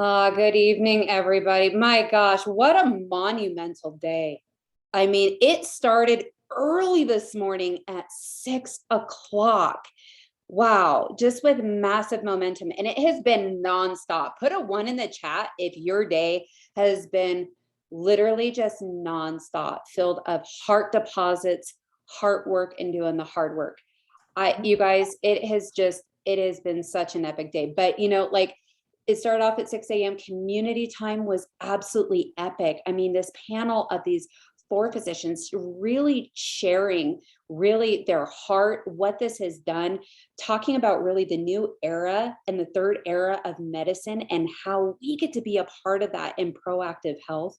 Good evening, everybody. My gosh, what a monumental day. I mean, it started early this morning at 6 o'clock. Wow, just with massive momentum. And it has been nonstop. Put a one in the chat if your day has been literally just nonstop, filled of heart deposits, heart work, and doing the hard work. You guys, it has been such an epic day. But like it started off at 6 a.m. Community time was absolutely epic. I mean, this panel of these four physicians really sharing really their heart, what this has done, talking about really the new era and the third era of medicine and how we get to be a part of that in proactive health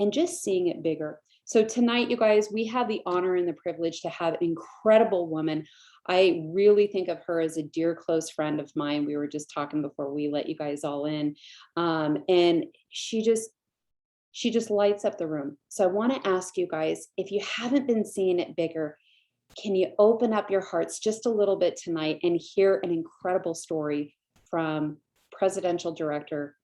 and just seeing it bigger. So tonight, you guys, we have the honor and the privilege to have an incredible woman. I really think of her as a dear close friend of mine. We were just talking before we let you guys all in. And she just lights up the room. So I want to ask you guys, if you haven't been seeing it bigger, can you open up your hearts just a little bit tonight and hear an incredible story from Presidential Director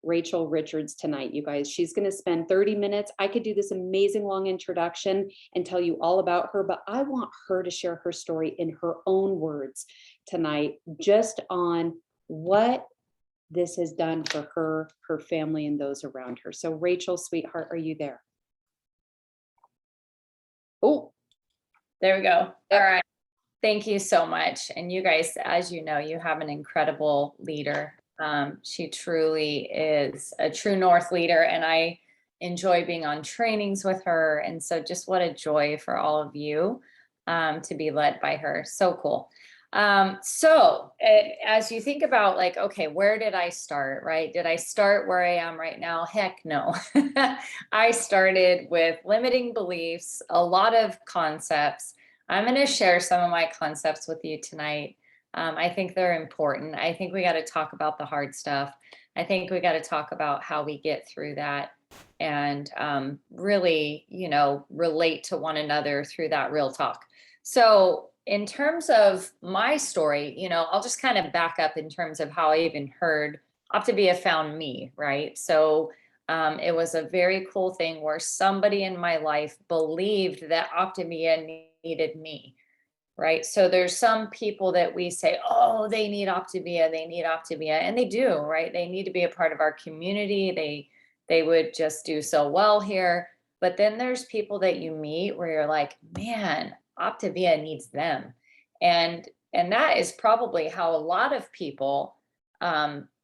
Rachel Richards tonight, you guys. She's going to spend 30 minutes. I could do this amazing long introduction and tell you all about her, but I want her to share her story in her own words tonight, just on what this has done for her, her family, and those around her. So Rachel, sweetheart, are you there? Oh, there we go. All right. Thank you so much. And you guys, as you know, you have an incredible leader. She truly is a true North leader, and I enjoy being on trainings with her. And so just what a joy for all of you to be led by her. So cool. As you think about like, okay, where did I start, right? Did I start where I am right now? Heck no. I started with limiting beliefs, a lot of concepts. I'm going to share some of my concepts with you tonight. I think they're important. I think we got to talk about the hard stuff. I think we got to talk about how we get through that and really, relate to one another through that real talk. So, in terms of my story, I'll just kind of back up in terms of how I even heard Optavia found me, right? So, it was a very cool thing where somebody in my life believed that Optavia needed me, right? So there's some people that we say, oh, they need Optavia, and they do, right? They need to be a part of our community. They would just do so well here. But then there's people that you meet where you're like, man, Optavia needs them. And that is probably how a lot of people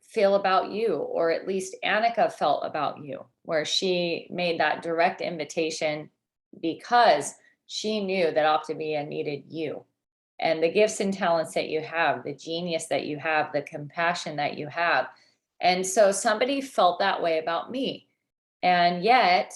feel about you, or at least Annika felt about you, where she made that direct invitation because she knew that Optavia needed you and the gifts and talents that you have, the genius that you have, the compassion that you have. And so somebody felt that way about me. And yet,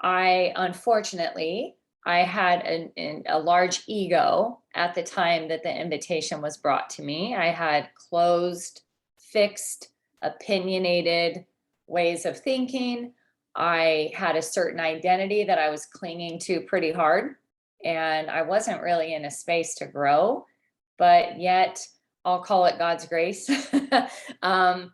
unfortunately, I had a large ego at the time that the invitation was brought to me. I had closed, fixed, opinionated ways of thinking. I had a certain identity that I was clinging to pretty hard, and I wasn't really in a space to grow, but yet I'll call it God's grace. I'm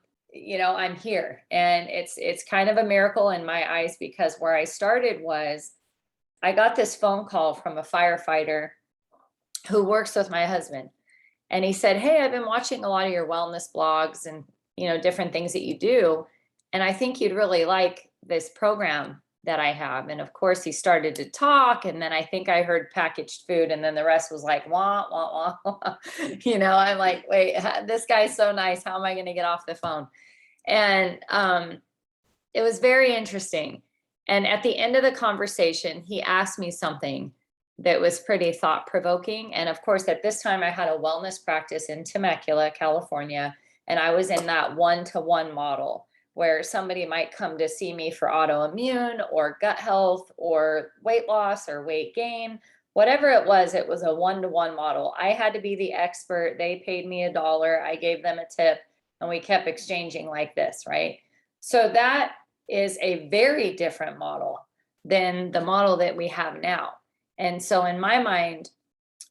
here, and it's kind of a miracle in my eyes, because where I started was I got this phone call from a firefighter who works with my husband. And he said, hey, I've been watching a lot of your wellness blogs and, different things that you do. And I think you'd really like this program that I have. And of course, he started to talk. And then I think I heard packaged food. And then the rest was like, wah, wah, wah. I'm like, wait, this guy's so nice. How am I going to get off the phone? And it was very interesting. And at the end of the conversation, he asked me something that was pretty thought provoking. And of course, at this time, I had a wellness practice in Temecula, California. And I was in that one-to-one model where somebody might come to see me for autoimmune or gut health or weight loss or weight gain. Whatever it was a one-to-one model. I had to be the expert. They paid me $1. I gave them a tip, and we kept exchanging like this, right? So that is a very different model than the model that we have now. And so in my mind,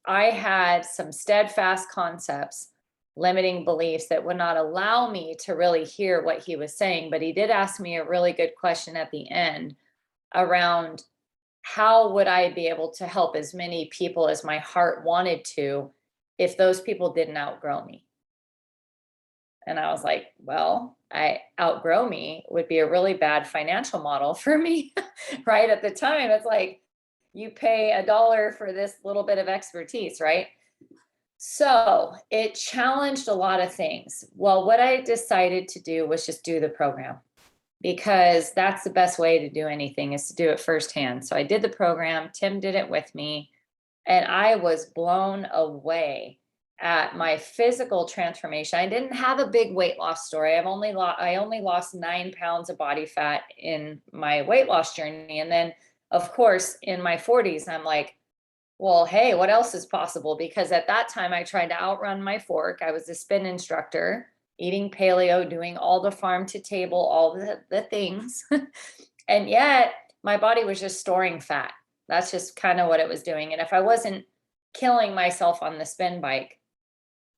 I had some steadfast concepts limiting beliefs that would not allow me to really hear what he was saying. But he did ask me a really good question at the end around how would I be able to help as many people as my heart wanted to if those people didn't outgrow me? And I was like, well, I outgrow me would be a really bad financial model for me. Right at the time, it's like you pay $1 for this little bit of expertise, right? So it challenged a lot of things. Well, what I decided to do was just do the program, because that's the best way to do anything, is to do it firsthand. So I did the program, Tim did it with me, and I was blown away at my physical transformation. I didn't have a big weight loss story. I only lost 9 pounds of body fat in my weight loss journey. And then of course in my 40s, I'm like, well, hey, what else is possible? Because at that time I tried to outrun my fork. I was a spin instructor, eating paleo, doing all the farm to table, all the things. And yet my body was just storing fat. That's just kind of what it was doing. And if I wasn't killing myself on the spin bike,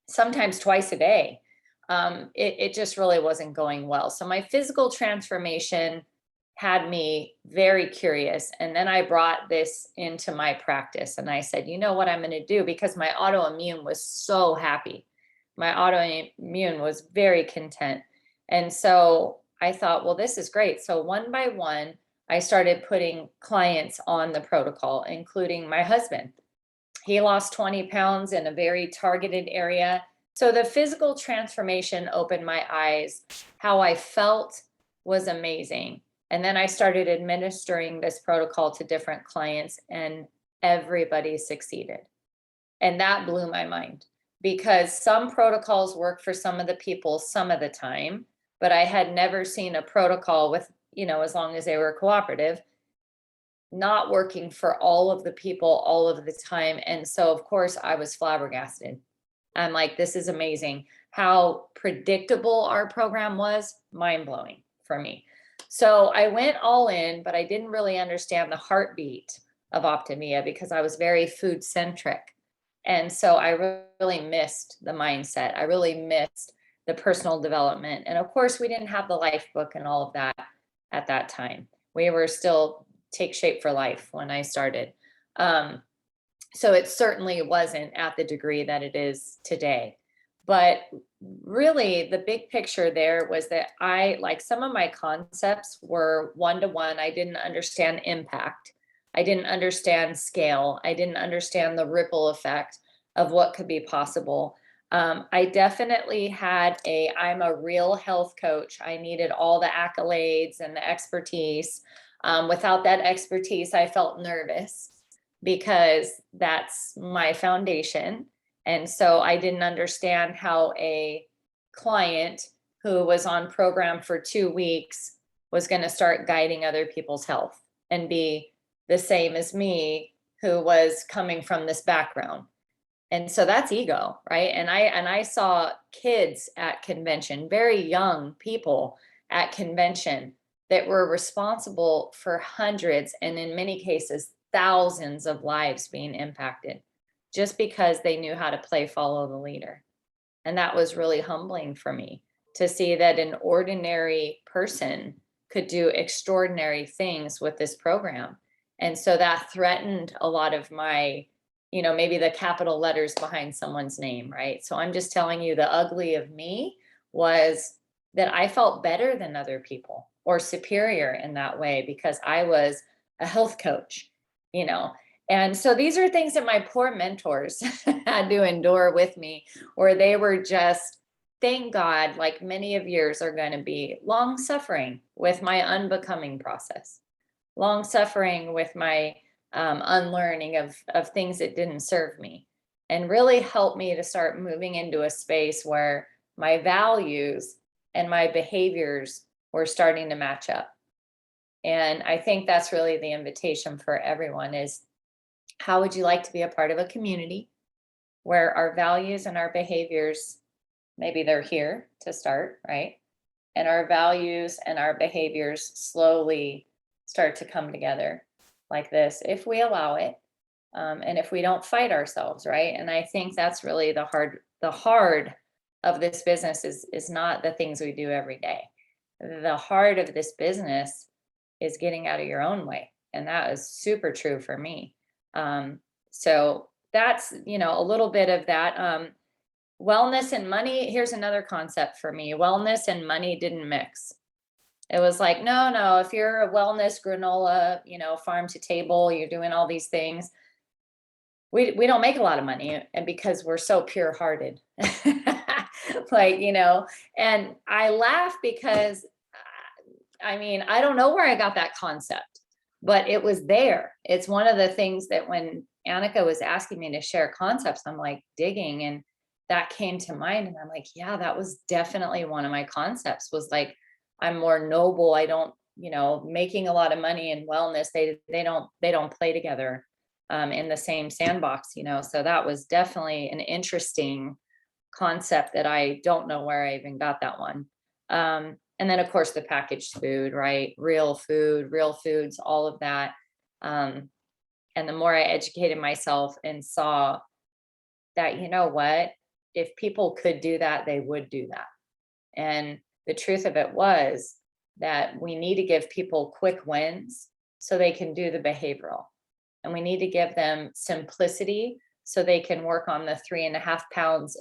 sometimes twice a day, it just really wasn't going well. So my physical transformation had me very curious. And then I brought this into my practice and I said, you know what I'm going to do? Because my autoimmune was so happy. My autoimmune was very content. And so I thought, well, this is great. So one by one, I started putting clients on the protocol, including my husband. He lost 20 pounds in a very targeted area. So the physical transformation opened my eyes. How I felt was amazing. And then I started administering this protocol to different clients, and everybody succeeded. And that blew my mind, because some protocols work for some of the people some of the time, but I had never seen a protocol with, as long as they were cooperative, not working for all of the people all of the time. And so of course I was flabbergasted. I'm like, this is amazing. How predictable our program was, mind blowing for me. So I went all in, but I didn't really understand the heartbeat of Optavia because I was very food centric. And so I really missed the mindset. I really missed the personal development. And of course, we didn't have the life book and all of that at that time. We were still Take Shape for Life when I started. So it certainly wasn't at the degree that it is today. But really, the big picture there was that like some of my concepts were one-to-one. I didn't understand impact. I didn't understand scale. I didn't understand the ripple effect of what could be possible. I definitely I'm a real health coach. I needed all the accolades and the expertise. Without that expertise, I felt nervous because that's my foundation. And so I didn't understand how a client who was on program for 2 weeks was going to start guiding other people's health and be the same as me, who was coming from this background. And so that's ego, right? And I saw kids at convention, very young people at convention, that were responsible for hundreds, and in many cases, thousands of lives being impacted just because they knew how to play follow the leader. And that was really humbling for me to see that an ordinary person could do extraordinary things with this program. And so that threatened a lot of my, maybe the capital letters behind someone's name, right? So I'm just telling you, the ugly of me was that I felt better than other people or superior in that way because I was a health coach, And so these are things that my poor mentors had to endure with me, where they were just, thank God, like many of yours are going to be, long suffering with my unbecoming process, long suffering with my unlearning of things that didn't serve me, and really helped me to start moving into a space where my values and my behaviors were starting to match up. And I think that's really the invitation for everyone is, how would you like to be a part of a community where our values and our behaviors, maybe they're here to start, right? And our values and our behaviors slowly start to come together like this, if we allow it, and if we don't fight ourselves, right? And I think that's really the hard of this business is not the things we do every day. The heart of this business is getting out of your own way. And that is super true for me. So that's, a little bit of that. Wellness and money. Here's another concept for me. Wellness and money didn't mix. It was like, no, if you're a wellness granola, farm to table, you're doing all these things. We don't make a lot of money, and because we're so pure hearted. Like, and I laugh because I don't know where I got that concept, but it was there. It's one of the things that when Annika was asking me to share concepts, I'm like digging, and that came to mind. And I'm like, yeah, that was definitely one of my concepts, was like, I'm more noble. I don't, making a lot of money and wellness, they don't play together in the same sandbox, so that was definitely an interesting concept that I don't know where I even got that one. And then of course the packaged food, right? Real food, real foods, all of that. And the more I educated myself and saw that, what, if people could do that, they would do that. And the truth of it was that we need to give people quick wins so they can do the behavioral. And we need to give them simplicity so they can work on the 3.5 pounds,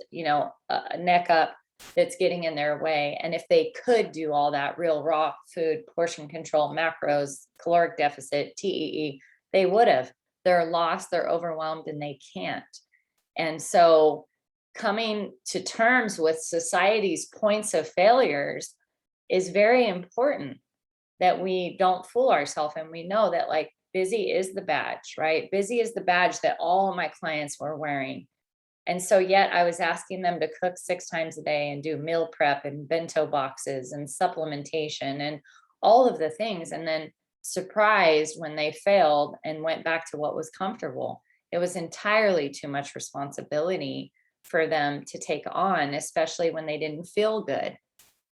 neck up that's getting in their way. And if they could do all that real raw food, portion control, macros, caloric deficit, TEE, they would have. They're lost, they're overwhelmed, and they can't. And so coming to terms with society's points of failures is very important, that we don't fool ourselves. And we know that, like, busy is the badge, right? Busy is the badge that all of my clients were wearing. And so yet I was asking them to cook 6 times a day and do meal prep and bento boxes and supplementation and all of the things. And then surprised when they failed and went back to what was comfortable. It was entirely too much responsibility for them to take on, especially when they didn't feel good,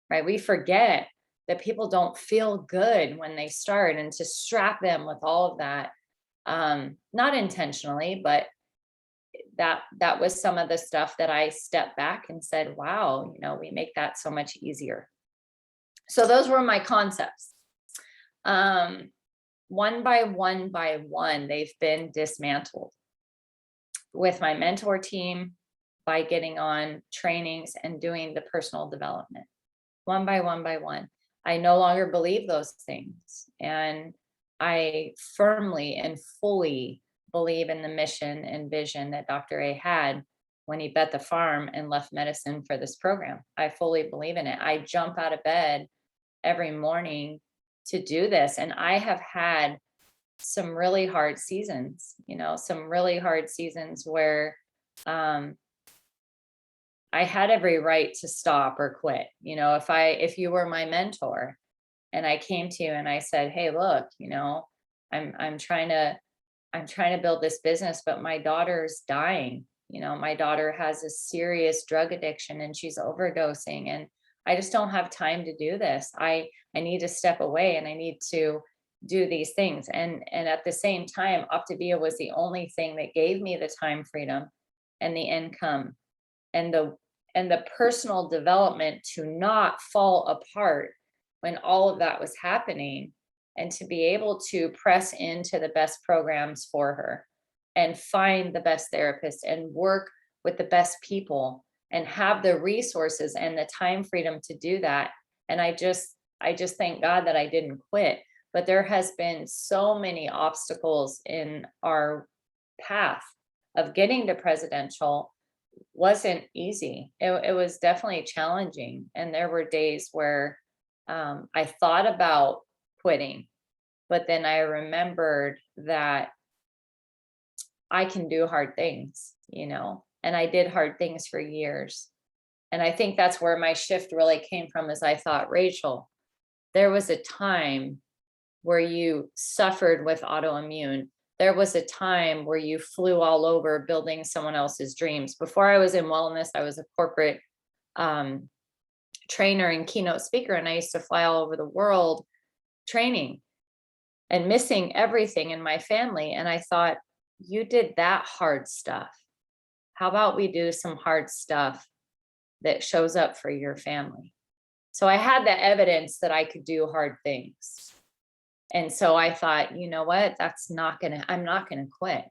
right? We forget that people don't feel good when they start, and to strap them with all of that, not intentionally, but that was some of the stuff that I stepped back and said, wow, we make that so much easier. So those were my concepts. One by one, they've been dismantled with my mentor team, by getting on trainings and doing the personal development. One by one. I no longer believe those things. And I firmly and fully believe in the mission and vision that Dr. A had when he bet the farm and left medicine for this program. I fully believe in it. I jump out of bed every morning to do this. And I have had some really hard seasons, where I had every right to stop or quit. If you were my mentor and I came to you and I said, hey, look, I'm trying to build this business, but my daughter's dying. My daughter has a serious drug addiction and she's overdosing, and I just don't have time to do this. I need to step away and I need to do these things. And at the same time, Optavia was the only thing that gave me the time freedom and the income and the personal development to not fall apart when all of that was happening, and to be able to press into the best programs for her and find the best therapist and work with the best people and have the resources and the time freedom to do that. And I just thank God that I didn't quit. But there has been so many obstacles in our path of getting to presidential. Wasn't easy. It was definitely challenging. And there were days where I thought about quitting, but then I remembered that I can do hard things, and I did hard things for years. And I think that's where my shift really came from, is I thought, Rachel, there was a time where you suffered with autoimmune. There was a time where you flew all over building someone else's dreams. Before I was in wellness, I was a corporate trainer and keynote speaker, and I used to fly all over the world training and missing everything in my family. And I thought, you did that hard stuff. How about we do some hard stuff that shows up for your family. So I had the evidence that I could do hard things. And so I thought, you know what? I'm not gonna quit.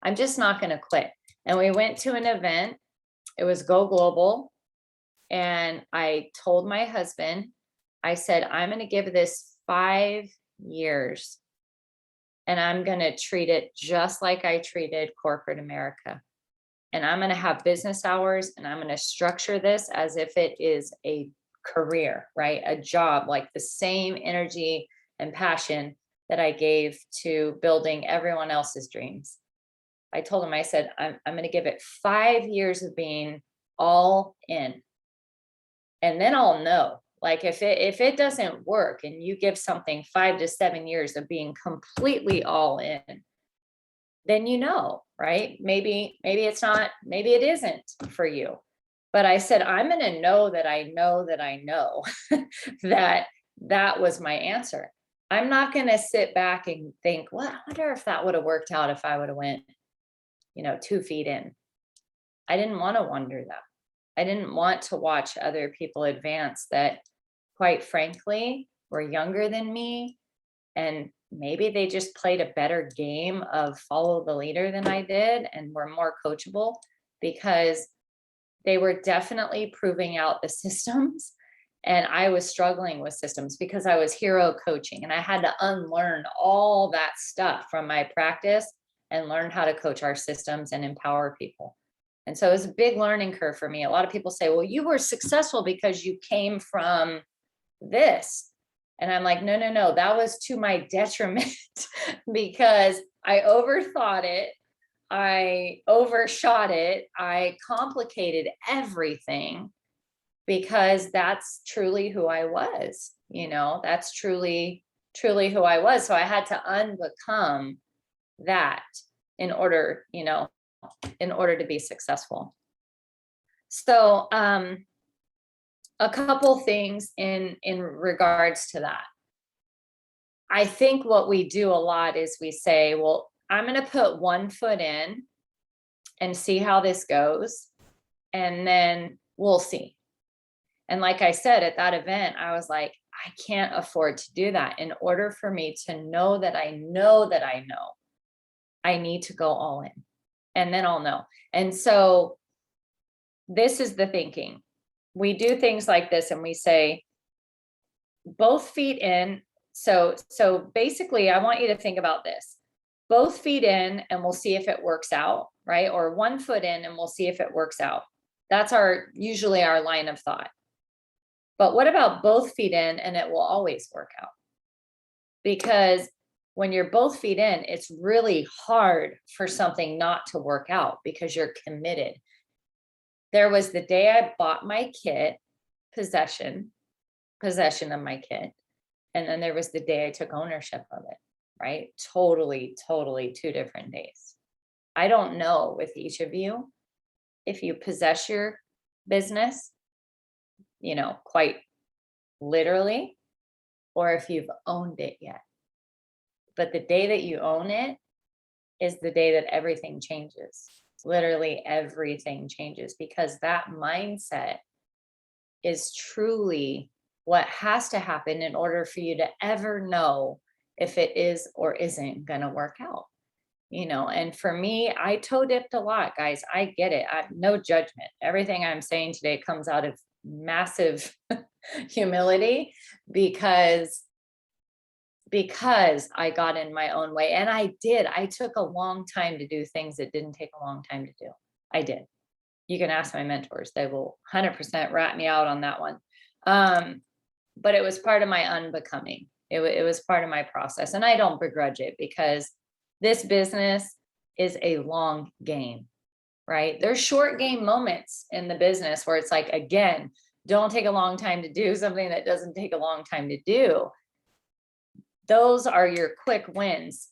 I'm just not gonna quit. And we went to an event. It was Go Global. And I told my husband, I said, I'm gonna give this 5 years and I'm gonna treat it just like I treated corporate America. And I'm going to have business hours and I'm going to structure this as if it is a career, right? A job, like the same energy and passion that I gave to building everyone else's dreams. I told him, I said, I'm going to give it 5 years of being all in. And then I'll know. Like if it doesn't work and you give something 5 to 7 years of being completely all in, then you know, right? Maybe it's not, maybe it isn't for you. But I said, I'm going to know that I know that I know that that was my answer. I'm not going to sit back and think, well, I wonder if that would have worked out if I would have went, 2 feet in. I didn't want to wonder that. I didn't want to watch other people advance that, quite frankly, were younger than me, and maybe they just played a better game of follow the leader than I did and were more coachable, because they were definitely proving out the systems. And I was struggling with systems because I was hero coaching and I had to unlearn all that stuff from my practice and learn how to coach our systems and empower people. And so it was a big learning curve for me. A lot of people say, well, you were successful because you came from this. And I'm like, no, that was to my detriment because I overthought it. I overshot it. I complicated everything because that's truly who I was. That's truly who I was. So I had to unbecome that in order, in order to be successful. So, a couple things in regards to that. I think what we do a lot is we say, well, I'm going to put 1 foot in and see how this goes, and then we'll see. And like I said, at that event, I was like, I can't afford to do that. In order for me to know that I know that I know, I need to go all in, and then I'll know. And so this is the thinking. We do things like this and we say both feet in. So basically I want you to think about this. Both feet in and we'll see if it works out, right? Or 1 foot in and we'll see if it works out. That's usually our line of thought. But what about both feet in and it will always work out? Because when you're both feet in, it's really hard for something not to work out because you're committed. There was the day I bought my kit, possession of my kit. And then there was the day I took ownership of it, right? Totally 2 different days. I don't know with each of you, if you possess your business, quite literally, or if you've owned it yet. But the day that you own it is the day that everything changes. Literally everything changes, because that mindset is truly what has to happen in order for you to ever know if it is or isn't going to work out. And for me, I toe dipped a lot, guys. I get it. No judgment. Everything I'm saying today comes out of massive humility because I got in my own way. And I did. I took a long time to do things that didn't take a long time to do. I did. You can ask my mentors. They will 100% rat me out on that one. But it was part of my unbecoming. It was part of my process. And I don't begrudge it, because this business is a long game, right? There's short game moments in the business where it's like, again, don't take a long time to do something that doesn't take a long time to do. Those are your quick wins.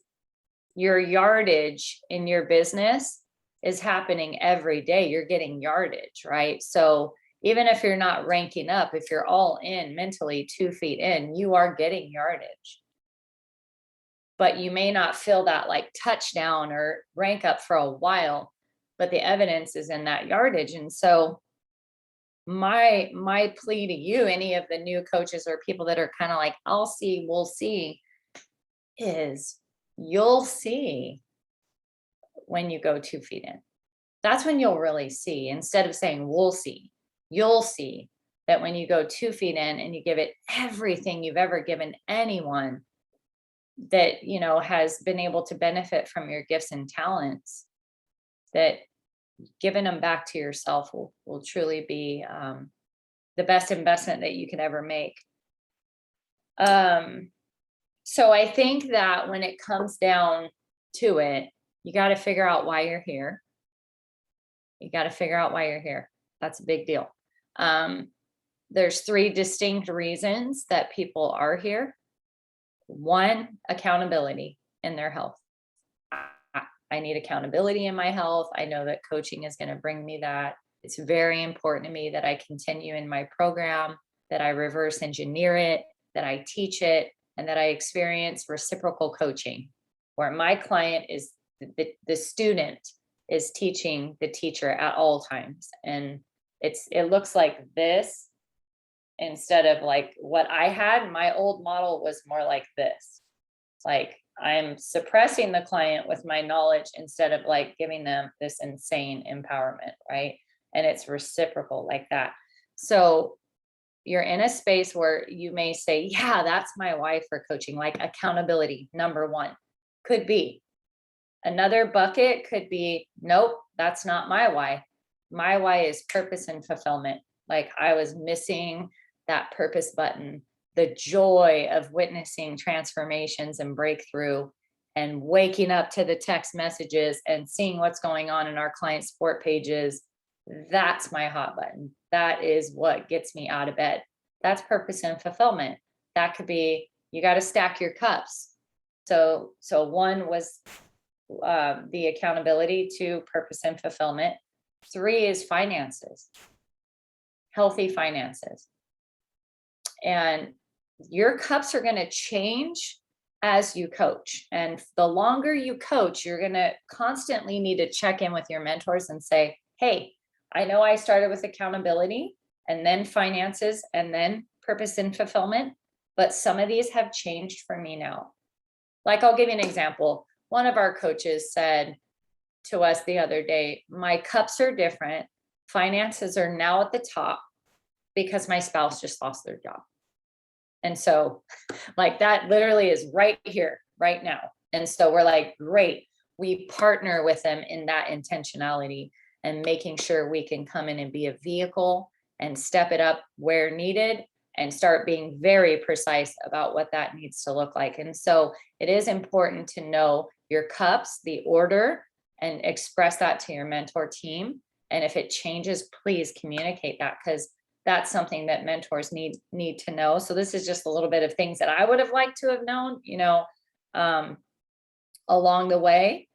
Your yardage in your business is happening every day. You're getting yardage, right? So even if you're not ranking up, if you're all in mentally 2 feet in, you are getting yardage. But you may not feel that like touchdown or rank up for a while, but the evidence is in that yardage. And so my plea to you, any of the new coaches or people that are kind of like, I'll see, we'll see, is you'll see when you go 2 feet in. That's when you'll really see. Instead of saying we'll see, you'll see that when you go 2 feet in and you give it everything you've ever given anyone that, has been able to benefit from your gifts and talents, that giving them back to yourself will truly be the best investment that you can ever make. So I think that when it comes down to it, you got to figure out why you're here. You got to figure out why you're here. That's a big deal. There's 3 distinct reasons that people are here. 1, accountability in their health. I need accountability in my health. I know that coaching is going to bring me that. It's very important to me that I continue in my program, that I reverse engineer it, that I teach it, and that I experience reciprocal coaching, where my client is the student is teaching the teacher at all times. And it looks like this instead of like what I had. My old model was more like this. Like, I'm suppressing the client with my knowledge instead of like giving them this insane empowerment, right? And it's reciprocal like that. So you're in a space where you may say, yeah, that's my why for coaching, like accountability, number 1. Could be. Another bucket could be, nope, that's not my why. My why is purpose and fulfillment. Like, I was missing that purpose button, the joy of witnessing transformations and breakthrough, and waking up to the text messages and seeing what's going on in our client support pages. That's my hot button. That is what gets me out of bed. That's purpose and fulfillment. That could be, you got to stack your cups. So 1 was the accountability, 2, purpose and fulfillment. 3 is finances, healthy finances. And your cups are going to change as you coach. And the longer you coach, you're going to constantly need to check in with your mentors and say, hey, I know I started with accountability and then finances and then purpose and fulfillment, but some of these have changed for me now. Like, I'll give you an example. One of our coaches said to us the other day, my cups are different. Finances are now at the top because my spouse just lost their job. And so, like, that literally is right here, right now. And so we're like, great. We partner with them in that intentionality and making sure we can come in and be a vehicle and step it up where needed and start being very precise about what that needs to look like. And so it is important to know your cups, the order, and express that to your mentor team. And if it changes, please communicate that, because that's something that mentors need to know. So this is just a little bit of things that I would have liked to have known, along the way.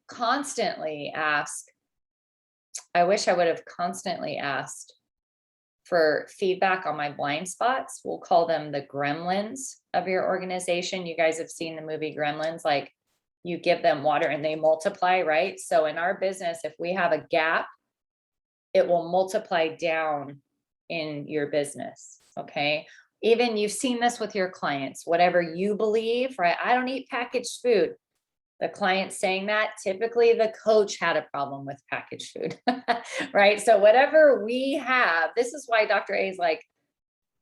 Constantly ask. I wish I would have constantly asked for feedback on my blind spots. We'll call them the gremlins of your organization. You guys have seen the movie Gremlins, like, you give them water and they multiply, right? So in our business, if we have a gap, it will multiply down in your business. Okay. Even you've seen this with your clients, whatever you believe, right? I don't eat packaged food. The client saying that, typically the coach had a problem with packaged food, right? So whatever we have, this is why Dr. A is like,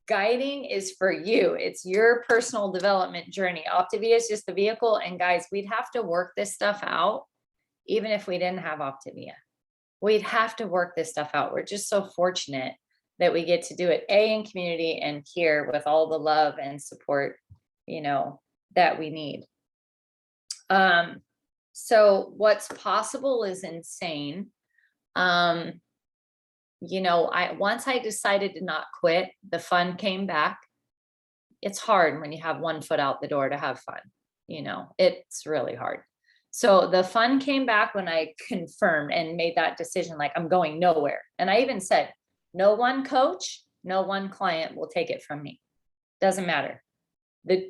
guiding is for you. It's your personal development journey. Optavia is just the vehicle. And guys, we'd have to work this stuff out even if we didn't have Optavia. We'd have to work this stuff out. We're just so fortunate that we get to do it, in community and here with all the love and support, that we need. So what's possible is insane. Once I decided to not quit, the fun came back. It's hard when you have 1 foot out the door to have fun. It's really hard. So the fun came back when I confirmed and made that decision, like, I'm going nowhere. And I even said, no one coach, no one client will take it from me. Doesn't matter.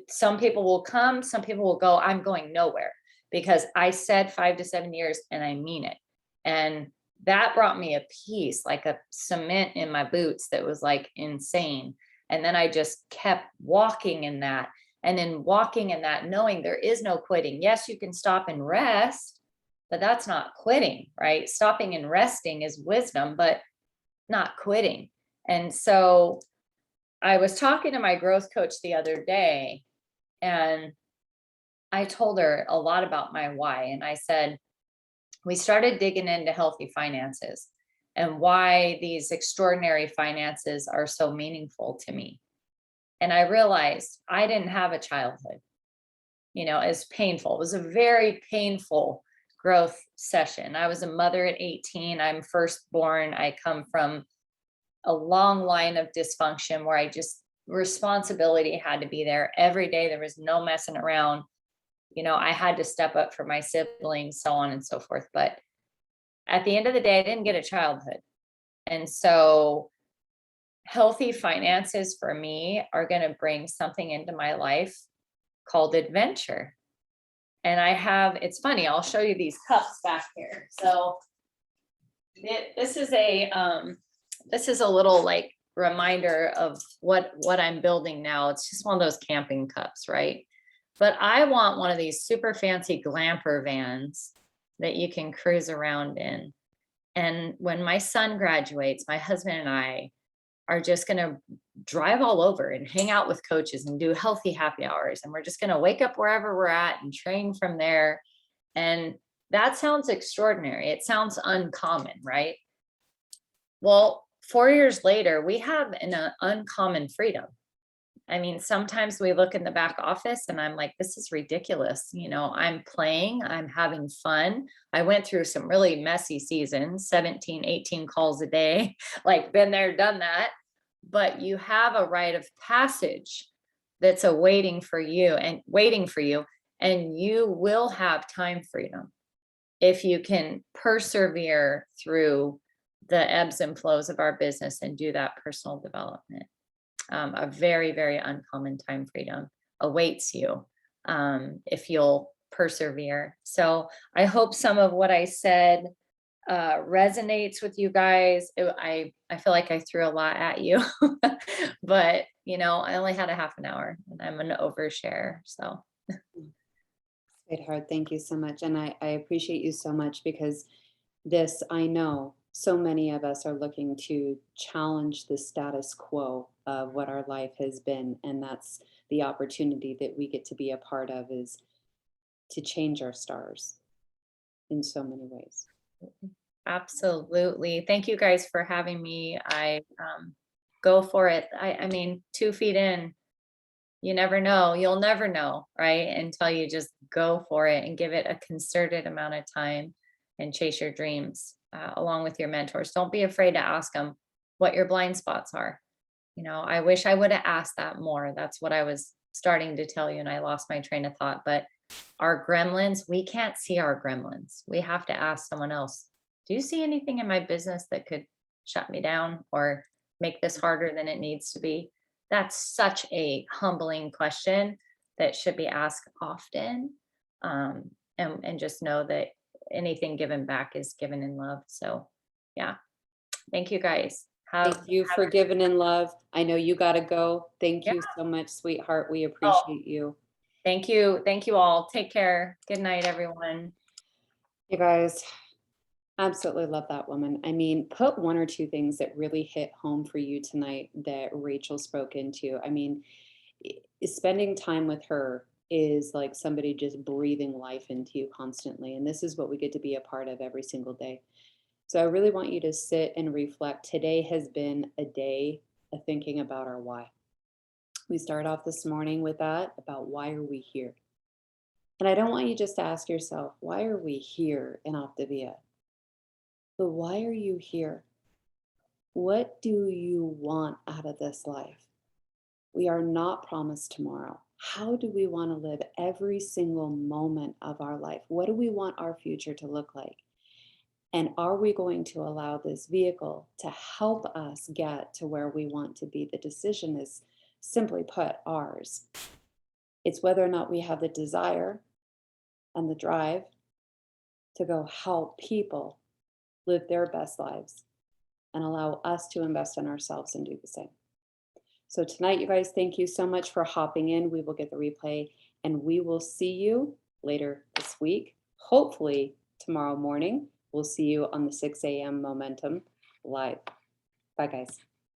Some people will come, some people will go. I'm going nowhere, because I said 5 to 7 years and I mean it. And that brought me a peace, like a cement in my boots that was like insane. And then I just kept walking in that, and then walking in that, knowing there is no quitting. Yes, you can stop and rest, but that's not quitting, right? Stopping and resting is wisdom, but not quitting. And so I was talking to my growth coach the other day, and I told her a lot about my why. And I said, we started digging into healthy finances and why these extraordinary finances are so meaningful to me. And I realized I didn't have a childhood, it's painful. It was a very painful growth session. I was a mother at 18. I'm firstborn. I come from a long line of dysfunction where I just, responsibility had to be there every day. There was no messing around. I had to step up for my siblings, so on and so forth. But at the end of the day, I didn't get a childhood. And so healthy finances for me are going to bring something into my life called adventure. And it's funny, I'll show you these cups back here. So this is a little like reminder of what I'm building now. It's just one of those camping cups, right? But I want one of these super fancy glamper vans that you can cruise around in. And when my son graduates, my husband and I are just going to drive all over and hang out with coaches and do healthy happy hours. And we're just going to wake up wherever we're at and train from there. And that sounds extraordinary. It sounds uncommon, right? Well, 4 years later, we have an uncommon freedom. I mean, sometimes we look in the back office and I'm like, this is ridiculous. I'm playing, I'm having fun. I went through some really messy seasons, 17, 18 calls a day, like been there, done that. But you have a rite of passage that's awaiting for you and waiting for you. And you will have time freedom if you can persevere through the ebbs and flows of our business and do that personal development. A very, very uncommon time freedom awaits you if you'll persevere. So I hope some of what I said resonates with you guys. I feel like I threw a lot at you, but I only had a half an hour and I'm an overshare. So Sweetheart, thank you so much. And I appreciate you so much because I know so many of us are looking to challenge the status quo of what our life has been. And that's the opportunity that we get to be a part of, is to change our stars in so many ways. absolutely. Thank you guys for having me. I go for it. I mean, 2 feet in, you never know. You'll never know, right? Until you just go for it and give it a concerted amount of time and chase your dreams along with your mentors. Don't be afraid to ask them what your blind spots are. I wish I would have asked that more. That's what I was starting to tell you, and I lost my train of thought. But our gremlins, we can't see our gremlins. We have to ask someone else, do you see anything in my business that could shut me down or make this harder than it needs to be? That's such a humbling question that should be asked often. And just know that anything given back is given in love. So yeah, thank you guys. Thank you for giving in love. I know you got to go. Thank Yeah. you so much, sweetheart. We Oh, appreciate you. thank you. Thank you all. Take care. Good night, everyone. You guys, absolutely love that woman. I mean, put one or two things that really hit home for you tonight that Rachel spoke into. I mean, spending time with her is like somebody just breathing life into you constantly. And this is what we get to be a part of every single day. So I really want you to sit and reflect. Today has been a day of thinking about our why. We start off this morning with that, about why are we here? And I don't want you just to ask yourself, why are we here in Optavia? But why are you here? What do you want out of this life? We are not promised tomorrow. How do we want to live every single moment of our life? What do we want our future to look like? And are we going to allow this vehicle to help us get to where we want to be? The decision is, simply put, ours. It's whether or not we have the desire and the drive to go help people live their best lives and allow us to invest in ourselves and do the same. So tonight, you guys, thank you so much for hopping in. We will get the replay and we will see you later this week. Hopefully tomorrow morning, we'll see you on the 6 a.m. Momentum Live. Bye, guys.